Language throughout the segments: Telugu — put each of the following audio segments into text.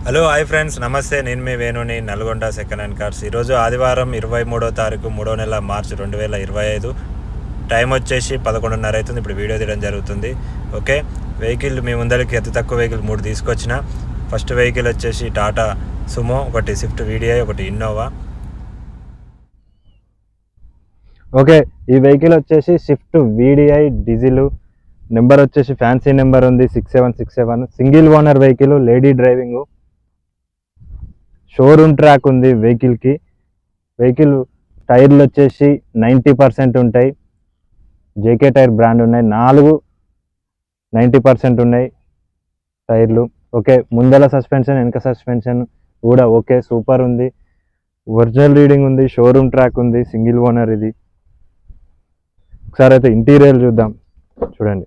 హలో హాయ్ ఫ్రెండ్స్, నమస్తే. నేను మీ వేణుని, నల్గొండ సెకండ్ హ్యాండ్ కార్స్. ఈరోజు ఆదివారం 23వ తారీఖు 3వ నెల మార్చి 2025. టైం వచ్చేసి 11:30 అవుతుంది. ఇప్పుడు వీడియో తీయడం జరుగుతుంది. ఓకే, వెహికల్ మీ ముందరికి అతి తక్కువ వెహికల్ 3 తీసుకొచ్చిన. ఫస్ట్ వెహికల్ వచ్చేసి టాటా సుమో, ఒకటి స్విఫ్ట్ వీడిఐ, ఒకటి ఇన్నోవా. ఓకే, ఈ వెహికల్ వచ్చేసి స్విఫ్ట్ వీడిఐ డీజిల్. నెంబర్ వచ్చేసి ఫ్యాన్సీ నెంబర్ ఉంది 6767. Single owner vehicle, lady driving. Showroom track ఉంది వెహికల్కి. వెహికల్ టైర్లు వచ్చేసి 90% ఉంటాయి. జేకే టైర్ బ్రాండ్ ఉన్నాయి. 90% ఉన్నాయి టైర్లు. ఓకే, ముందల సస్పెన్షన్, వెనక సస్పెన్షన్ కూడా ఓకే, సూపర్ ఉంది. ఒరిజినల్ రీడింగ్ ఉంది. షోరూమ్ ట్రాక్ ఉంది. సింగిల్ ఓనర్ ఇది. ఒకసారి అయితే ఇంటీరియర్ చూద్దాం. చూడండి,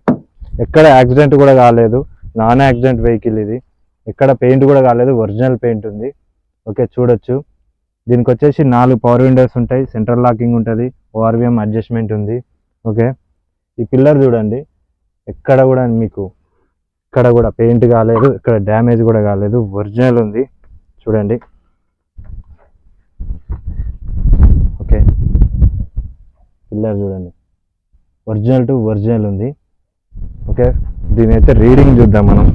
ఎక్కడ యాక్సిడెంట్ కూడా కాలేదు. నాన్ యాక్సిడెంట్ వెహికల్ ఇది. ఎక్కడ పెయింట్ కూడా కాలేదు, ఒరిజినల్ పెయింట్ ఉంది. ఓకే, చూడొచ్చు. దీనికి వచ్చేసి 4 పవర్ విండోస్ ఉంటాయి. సెంట్రల్ లాకింగ్ ఉంటుంది. ఓఆర్విఎం అడ్జస్ట్మెంట్ ఉంది. ఓకే, ఈ పిల్లర్ చూడండి, ఎక్కడ కూడా మీకు ఇక్కడ కూడా పెయింట్ కాలేదు, ఇక్కడ డ్యామేజ్ కూడా కాలేదు, ఒరిజినల్ ఉంది. చూడండి. ఓకే, పిల్లర్ చూడండి, ఒరిజినల్ టు ఒరిజినల్ ఉంది. ఓకే, దీని అయితే రీడింగ్ చూద్దాం మనం.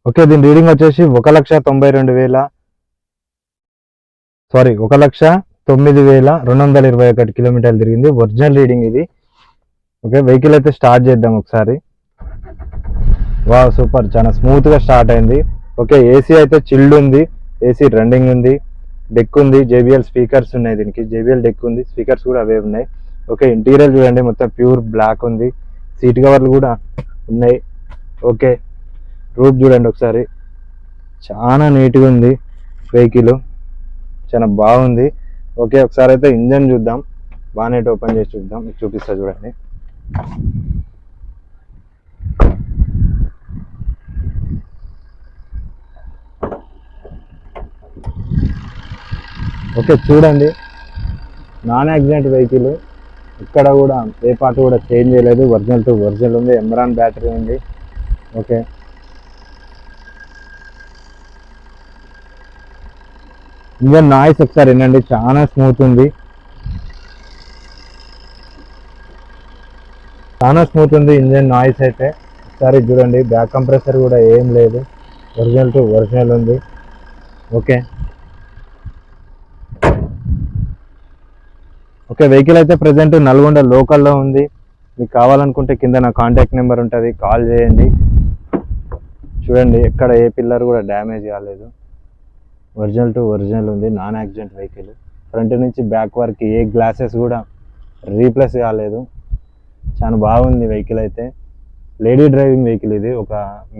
ఓకే, దీని రీడింగ్ వచ్చేసి 1,09,221 కిలోమీటర్లు తిరిగింది. ఒరిజినల్ రీడింగ్ ఇది. ఓకే, వెహికల్ అయితే స్టార్ట్ చేద్దాం ఒకసారి. వావ్, సూపర్, చాలా స్మూత్గా స్టార్ట్ అయింది. ఓకే, ఏసీ అయితే చిల్డ్ ఉంది. ఏసీ రన్నింగ్ ఉంది. డెక్ ఉంది. జేబిఎల్ స్పీకర్స్ ఉన్నాయి. దీనికి జేబిఎల్ డెక్ ఉంది. స్పీకర్స్ కూడా అవే ఉన్నాయి. ఓకే, ఇంటీరియర్ చూడండి, మొత్తం ప్యూర్ బ్లాక్ ఉంది. సీట్ కవర్లు కూడా ఉన్నాయి. ఓకే, రూట్ చూడండి ఒకసారి, చాలా నీట్గా ఉంది వెహికల్, చాలా బాగుంది. ఓకే, ఒకసారి అయితే ఇంజన్ చూద్దాం. బానెట్ ఓపెన్ చేసి చూద్దాం, చూపిస్తా చూడండి. ఓకే, చూడండి, నాన్ యాక్సిడెంట్ వెహికల్. ఇక్కడ కూడా ఏ పార్ట్ కూడా చేంజ్ చేయలేదు. ఒరిజినల్ టు ఒరిజినల్ ఉంది. ఎమ్రాన్ బ్యాటరీ ఉంది. ఓకే, ఇంజన్ నాయిస్ ఒకసారి వినండి, చాలా స్మూత్ ఉంది. చాలా స్మూత్ ఉంది ఇంజన్ నాయిస్ అయితే. ఒకసారి చూడండి, బ్యాక్ కంప్రెసర్ కూడా ఏం లేదు. ఒరిజినల్ టు ఒరిజినల్ ఉంది. ఓకే, ఓకే, వెహికల్ అయితే ప్రజెంట్ నల్గొండ లోకల్లో ఉంది. మీకు కావాలనుకుంటే కింద నా కాంటాక్ట్ నెంబర్ ఉంటుంది, కాల్ చేయండి. చూడండి, ఎక్కడ ఏ పిల్లర్ కూడా డ్యామేజ్ కాలేదు. ఒరిజినల్ టు ఒరిజినల్ ఉంది. Non accident vehicle. ఫ్రంట్ నుంచి బ్యాక్ వరకు ఏ గ్లాసెస్ కూడా రీప్లేస్ కాలేదు. చాలా బాగుంది వెహికల్ అయితే. లేడీ డ్రైవింగ్ వెహికల్ ఇది. ఒక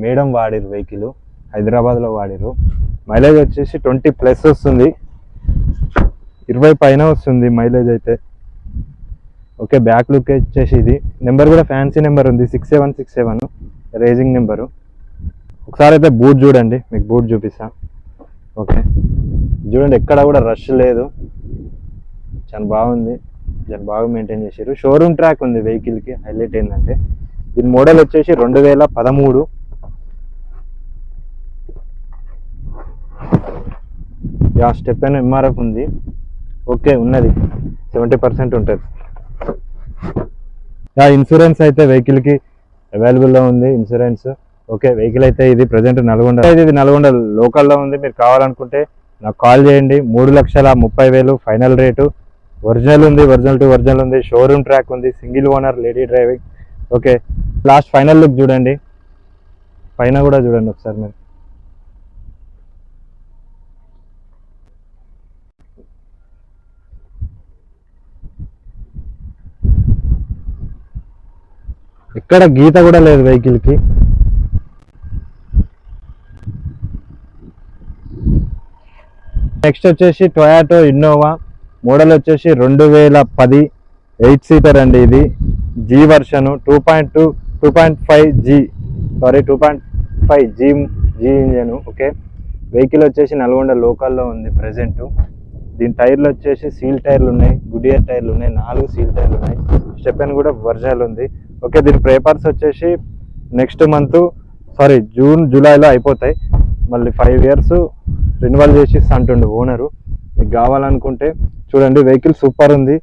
మేడం వాడిరు వెహికల్, హైదరాబాద్లో వాడిరు. మైలేజ్ వచ్చేసి 20+ వస్తుంది. 20 పైన వస్తుంది మైలేజ్ అయితే. ఓకే, బ్యాక్ లుక్ వచ్చేసి ఇది. నెంబర్ కూడా ఫ్యాన్సీ నెంబర్ ఉంది 6767, రేజింగ్ నెంబరు. ఒకసారి అయితే బూట్ చూడండి, మీకు బూట్ చూపిస్తా. ఓకే, చూడండి, ఎక్కడ కూడా రష్ లేదు. చాలా బాగుంది. చాలా బాగా మెయింటైన్ చేశారు. షోరూమ్ ట్రాక్ ఉంది వెహికల్కి. హైలైట్ ఏంటంటే దీని మోడల్ వచ్చేసి 2013. యా, స్టెప్ అయిన ఎంఆర్ఎఫ్ ఉంది. ఓకే, ఉన్నది 70% ఉంటుంది. యా, ఇన్సూరెన్స్ అయితే వెహికల్కి అవైలబుల్లో ఉంది, ఇన్సూరెన్స్. ఓకే, వెహికల్ అయితే ఇది ప్రజెంట్ ఇది నల్గొండ లోకల్లో ఉంది. మీరు కావాలనుకుంటే నాకు కాల్ చేయండి. 3,30,000 ఫైనల్ రేటు. ఒరిజినల్ ఉంది. ఒరిజినల్ టు ఒరిజినల్ ఉంది. షోరూమ్ ట్రాక్ ఉంది. Single owner, lady driving. Okay, last final look చూడండి. పైన కూడా చూడండి ఒకసారి మీరు. ఎక్కడ గీత కూడా లేదు వెహికల్కి. నెక్స్ట్ వచ్చేసి టొయాటో ఇన్నోవా. మోడల్ వచ్చేసి 2010, 8 సీటర్ అండి ఇది. G version, 2.5 G engine. Okay, vehicle వచ్చేసి నల్గొండ లోకల్లో ఉంది ప్రజెంట్. దీని టైర్లు వచ్చేసి సీల్ టైర్లు ఉన్నాయి. గుడియర్ టైర్లు ఉన్నాయి. 4 సీల్ టైర్లు ఉన్నాయి. స్టెపెన్ కూడా ఒరిజినల్ ఉంది. ఓకే, దీని పేపర్స్ వచ్చేసి నెక్స్ట్ మంత్ జూన్ జూలైలో అయిపోతాయి. మళ్ళీ 5 years రెన్యువల్ చేసి అంటుండు ఓనరు. మీకు కావాలనుకుంటే చూడండి, వెహికల్ సూపర్ ఉంది.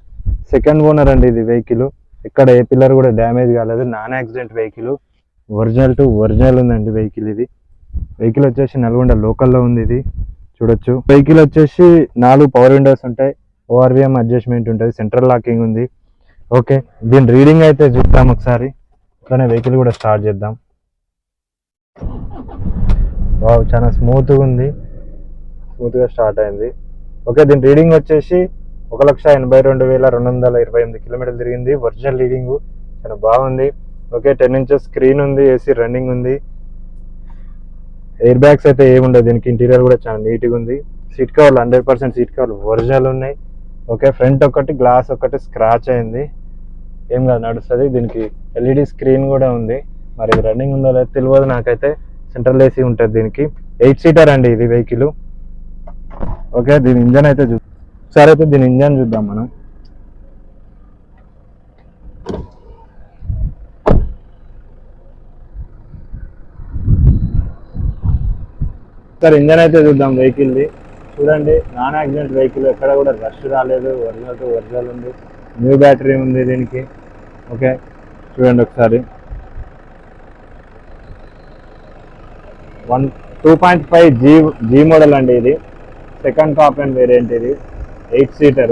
సెకండ్ ఓనర్ అండి ఇది వెహికల్. ఇక్కడ ఏ పిల్లర్ కూడా డ్యామేజ్ కాలేదు, non accident vehicle, original to original ఉందండి వెహికల్. ఇది వెహికల్ వచ్చేసి నల్గొండ లోకల్లో ఉంది. ఇది చూడొచ్చు. వెహికల్ వచ్చేసి 4 పవర్ విండోస్ ఉంటాయి, ఓఆర్విఎం అడ్జస్ట్మెంట్ ఉంటుంది, సెంట్రల్ లాకింగ్ ఉంది. ఓకే, దీని రీడింగ్ అయితే చూద్దాం ఒకసారి. ఇట్లానే వెహికల్ కూడా స్టార్ట్ చేద్దాం. వావ్, చాలా స్మూత్గా ఉంది, స్మూత్గా స్టార్ట్ అయింది. ఓకే, దీని రీడింగ్ వచ్చేసి 1,82,228 కిలోమీటర్లు తిరిగింది. ఒరిజినల్ రీడింగ్ చాలా బాగుంది. ఓకే, 10 inches స్క్రీన్ ఉంది, ఏసీ రన్నింగ్ ఉంది. ఎయిర్ బ్యాగ్స్ అయితే ఏముండదు దీనికి. ఇంటీరియర్ కూడా చాలా నీట్గా ఉంది. సీట్ కవర్లు 100% సీట్ కవర్లు ఒరిజినల్ ఉన్నాయి. ఓకే, ఫ్రంట్ ఒకటి గ్లాస్ ఒకటి స్క్రాచ్ అయింది, ఏం కాదు, నడుస్తుంది. దీనికి ఎల్ఈడి స్క్రీన్ కూడా ఉంది. మరి ఇది రన్నింగ్ ఉందో లేదో తెలియదు నాకైతే. సెంట్రల్ ఏసీ ఉంటుంది దీనికి. 8 seater అండి ఇది వెహికల్. ఓకే, దీని ఇంజన్ అయితే ఒకసారి అయితే దీని ఇంజన్ చూద్దాం మనం. సార్ ఇంజన్ అయితే చూద్దాం వెహికల్ది. చూడండి, నాన్ యాక్సిడెంట్ వెహికల్, ఎక్కడ కూడా రష్ రాలేదు, ఒరిజినల్ టు ఒరిజినల్ ఉంది. న్యూ బ్యాటరీ ఉంది దీనికి. ఓకే, చూడండి ఒకసారి. 2.5 జీ మోడల్ అండి ఇది. సెకండ్ టాప్ అండ్ వేరియంట్ ఇది. 8 seater.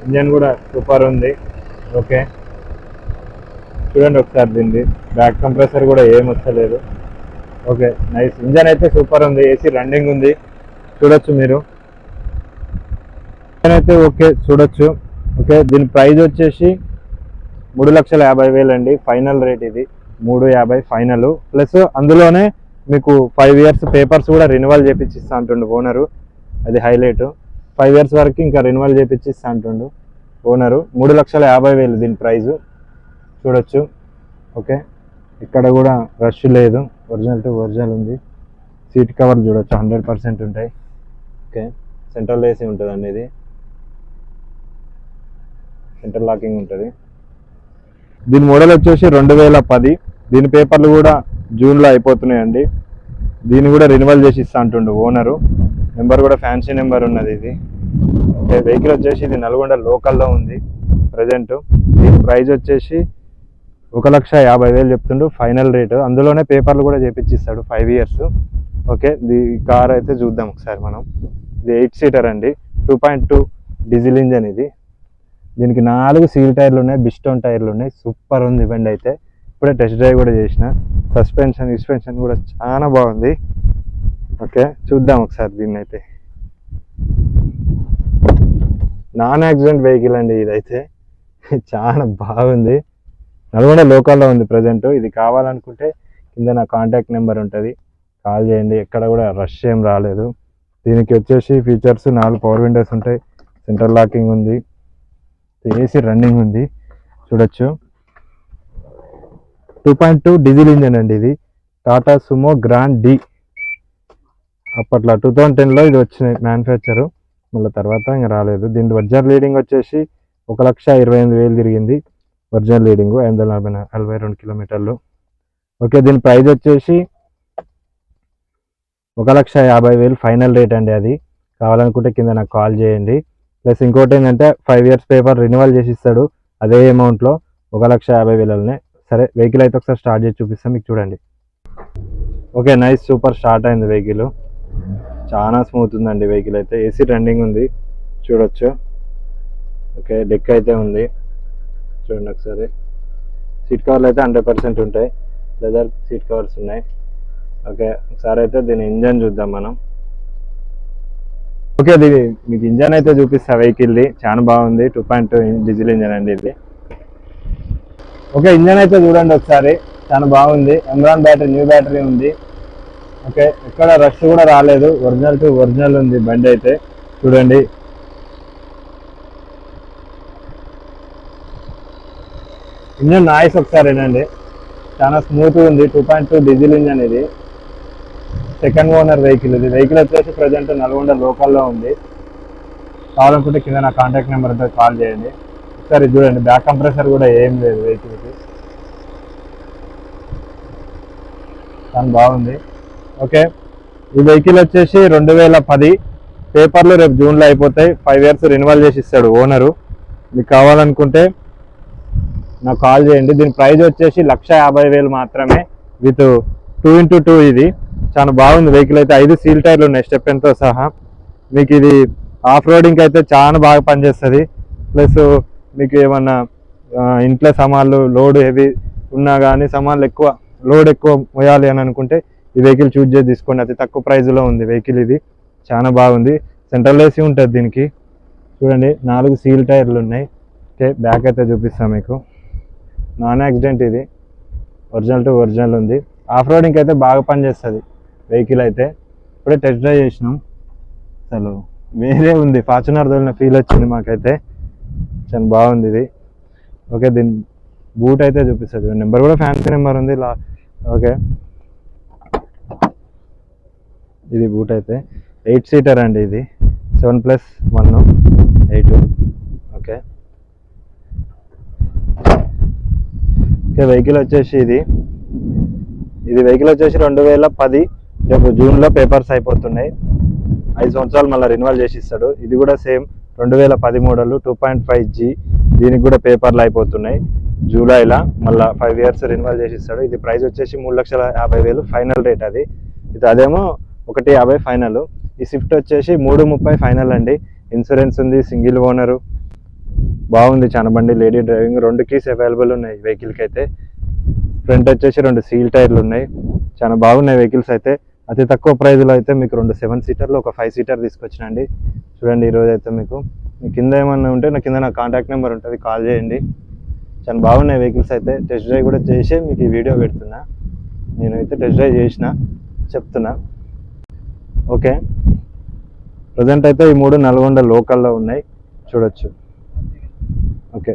ఇంజన్ కూడా సూపర్ ఉంది. ఓకే, చూడండి ఒకసారి దీన్ని. బ్యాక్ కంప్రెసర్ కూడా ఏం వస్తలేదు. Okay, nice. ఇంజన్ అయితే సూపర్ ఉంది, ఏసీ రన్నింగ్ ఉంది, చూడొచ్చు మీరు. ఇంజన్ అయితే ఓకే, చూడొచ్చు. ఓకే, దీని ప్రైస్ వచ్చేసి 3,50,000 అండి. ఫైనల్ రేట్ ఇది 350 ఫైనల్. ప్లస్ అందులోనే మీకు 5 years పేపర్స్ కూడా రెన్యువల్ చేపించిస్తా అంటుండు ఓనరు. అది హైలైట్. 5 years వరకు ఇంకా రెన్యువల్ చేపించిస్తా అంటుండు ఓనరు. 3,50,000 దీని ప్రైజు, చూడొచ్చు. ఓకే, ఇక్కడ కూడా రష్ లేదు, ఒరిజినల్ టు ఒరిజినల్ ఉంది. సీట్ కవర్ చూడొచ్చు 100% ఉంటాయి. ఓకే, సెంట్రల్ ఏసీ ఉంటుందండి ఇది. సెంట్రల్ లాకింగ్ ఉంటుంది. దీని మోడల్ వచ్చేసి 2010. దీని పేపర్లు కూడా జూన్లో అయిపోతున్నాయండి. దీన్ని కూడా రెన్యువల్ చేసి ఇస్తా అంటుండు ఓనరు. నెంబర్ కూడా ఫ్యాన్సీ నెంబర్ ఉన్నది ఇది. ఓకే, వెహికల్ వచ్చేసి ఇది నల్గొండ లోకల్లో ఉంది ప్రజెంట్. దీని ప్రైస్ వచ్చేసి 1,50,000 చెప్తుండు ఫైనల్ రేటు. అందులోనే పేపర్లు కూడా చేపించిస్తాడు 5 years. ఓకే, ఈ కార్ అయితే చూద్దాం ఒకసారి మనం. ఇది 8 seater అండి, 2.2 డీజిల్ ఇంజన్ ఇది. దీనికి 4 సీల్ టైర్లు ఉన్నాయి, బిస్టోన్ టైర్లు ఉన్నాయి. సూపర్ ఉంది బండి అయితే. ఇప్పుడే టెస్ట్ డ్రైవ్ కూడా చేసిన. సస్పెన్షన్ కూడా చాలా బాగుంది. ఓకే, చూద్దాం ఒకసారి దీన్ని అయితే. నాన్ యాక్సిడెంట్ వెహికల్ అండి ఇదైతే. చాలా బాగుంది. నల్గొండ లోకల్లో ఉంది ప్రజెంట్. ఇది కావాలనుకుంటే కింద నా కాంటాక్ట్ నెంబర్ ఉంటుంది, కాల్ చేయండి. ఎక్కడ కూడా రష్ ఏం రాలేదు. దీనికి వచ్చేసి ఫీచర్స్ 4 పవర్ విండోస్ ఉంటాయి, సెంట్రల్ లాకింగ్ ఉంది, ఏసీ రన్నింగ్ ఉంది, చూడొచ్చు. 2.2 డీజిల్ ఇంజన్ అండి ఇది. Tata Sumo grand D. అప్పట్లో 2010లో ఇది వచ్చినాయి మ్యానుఫ్యాక్చరు, మళ్ళీ తర్వాత ఇంకా రాలేదు. దీని ఒరిజినల్ రీడింగ్ వచ్చేసి 1,28,000 తిరిగింది. ఒరిజినల్ రీడింగ్ 542 కిలోమీటర్లు. ఓకే, దీని ప్రైస్ వచ్చేసి 1,50,000 ఫైనల్ రేట్ అండి. అది కావాలనుకుంటే కింద నాకు కాల్ చేయండి. ప్లస్ ఇంకోటి ఏంటంటే 5 years పేపర్ రెన్యువల్ చేసి ఇస్తాడు అదే అమౌంట్లో 1,50,000. సరే, వెహికల్ అయితే ఒకసారి స్టార్ట్ చేసి చూపిస్తాం మీకు, చూడండి. ఓకే, నైస్, సూపర్ స్టార్ట్ అయింది వెహికల్. చాలా స్మూత్ ఉందండి వెహికల్ అయితే. ఏసీ రన్నింగ్ ఉంది, చూడొచ్చు. ఓకే, డెక్ అయితే ఉంది, చూడండి ఒకసారి. సీట్ కవర్లు అయితే 100% ఉంటాయి, లెదర్ సీట్ కవర్స్ ఉన్నాయి. ఓకే, ఒకసారి అయితే దీని ఇంజన్ చూద్దాం మనం. ఓకే, ఇది మీకు ఇంజన్ అయితే చూపిస్తా వెహికల్ది. చాలా బాగుంది, 2.2 డీజిల్ ఇంజన్ అండి ఇది. ఓకే, ఇంజన్ అయితే చూడండి ఒకసారి, చాలా బాగుంది. ఎమ్రాన్ బ్యాటరీ, న్యూ బ్యాటరీ ఉంది. ఓకే, ఎక్కడ రష్ కూడా రాలేదు, ఒరిజినల్ టు ఒరిజినల్ ఉంది బండి అయితే, చూడండి. ఇంజన్ నాయిస్ ఒకసారి వినండి, చాలా స్మూత్ ఉంది. 2.2 డీజిల్ ఇంజన్ ఇది. సెకండ్ ఓనర్ వెహికల్ ఇది. వెహికల్ వచ్చేసి ప్రజెంట్ నల్గొండ లోకల్లో ఉంది. కావాలనుకుంటే కింద నా కాంటాక్ట్ నెంబర్ ఉంటుంది, కాల్ చేయండి. ఒకసారి చూడండి, బ్యాక్ కంప్రెసర్ కూడా ఏం లేదు వెహికల్కి. చాలా బాగుంది. ఓకే, ఈ వెహికల్ వచ్చేసి 2010 పేపర్లు రేపు జూన్లో అయిపోతాయి. 5 years రెన్యువల్ చేసి ఇస్తాడు ఓనరు. మీకు కావాలనుకుంటే నాకు కాల్ చేయండి. దీని ప్రైస్ వచ్చేసి 1,50,000 మాత్రమే, విత్ 2x2 ఇది. చాలా బాగుంది వెహికల్ అయితే. 5 సీల్ టైర్లు ఉన్నాయి స్టెప్పెన్తో సహా. మీకు ఇది ఆఫ్ రోడింగ్ అయితే చాలా బాగా పనిచేస్తుంది. ప్లస్ మీకు ఏమన్నా ఇంట్లో సామాన్లు లోడ్ హెవీ ఉన్నా కానీ సామాన్లు ఎక్కువ లోడ్ ఎక్కువ మోయాలి అని అనుకుంటే ఈ వెహికల్ చూజ్ చేసి తీసుకోండి. అతి తక్కువ ప్రైస్లో ఉంది వెహికల్ ఇది. చాలా బాగుంది. సెంట్రల్ ఏసీ ఉంటుంది దీనికి. చూడండి 4 సీల్ టైర్లు ఉన్నాయి. ఓకే, బ్యాక్ అయితే చూపిస్తాను మీకు. నాన్ యాక్సిడెంట్ ఇది, ఒరిజినల్ టు ఒరిజినల్ ఉంది. ఆఫ్ రోడింగ్ అయితే బాగా పనిచేస్తుంది వెహికల్ అయితే. ఇప్పుడే టెస్ట్ డ్రైవ్ చేసినాం, అసలు వేరే ఉంది. ఫార్చునర్ తోలిన ఫీల్ వచ్చింది మాకైతే. చాలా బాగుంది ఇది. ఓకే, దీని బూట్ అయితే చూపిస్తుంది. నెంబర్ కూడా ఫ్యాన్సీ నెంబర్ ఉంది. ఓకే, ఇది బూట్ అయితే 8 సీటర్ అండి ఇది. 7+1 8. ఓకే ఓకే, వెహికల్ వచ్చేసి ఇది వెహికల్ వచ్చేసి 2010 రేపు జూన్లో పేపర్స్ అయిపోతున్నాయి. 5 సంవత్సరాలు మళ్ళీ రెన్యువల్ చేసి ఇస్తాడు. ఇది కూడా సేమ్ 2010 మోడల్ 2.5G. దీనికి కూడా పేపర్లు అయిపోతున్నాయి జూలైలో. మళ్ళీ 5 years రెన్యువల్ చేసి ఇస్తాడు. ఇది ప్రైస్ వచ్చేసి 3,50,000 ఫైనల్ రేట్ అది. ఇది అదేమో 1,50,000 ఫైనల్. ఈ స్విఫ్ట్ వచ్చేసి 3,30,000 ఫైనల్ అండి. ఇన్సూరెన్స్ ఉంది, సింగిల్ ఓనరు, బాగుంది చాలా బండి. లేడీ డ్రైవింగ్, 2 కీస్ అవైలబుల్ ఉన్నాయి వెహికల్కి అయితే. ఫ్రంట్ వచ్చేసి 2 సీల్ టైర్లు ఉన్నాయి. చాలా బాగున్నాయి వెహికల్స్ అయితే. అతి తక్కువ ప్రైజ్లో అయితే మీకు 2 7 సీటర్లు, ఒక 5 సీటర్ తీసుకొచ్చినండి. చూడండి ఈరోజు అయితే మీకు కింద ఏమన్నా ఉంటే కింద నా కాంటాక్ట్ నెంబర్ ఉంటుంది, కాల్ చేయండి. చాలా బాగున్నాయి వెహికల్స్ అయితే. టెస్ట్ డ్రైవ్ కూడా చేసి మీకు ఈ వీడియో పెడుతున్నా. నేనైతే టెస్ట్ డ్రైవ్ చేసిన, చెప్తున్నా. ఓకే, ప్రజెంట్ అయితే ఈ 3 నల్గొండ లోకల్లో ఉన్నాయి, చూడొచ్చు. ఓకే.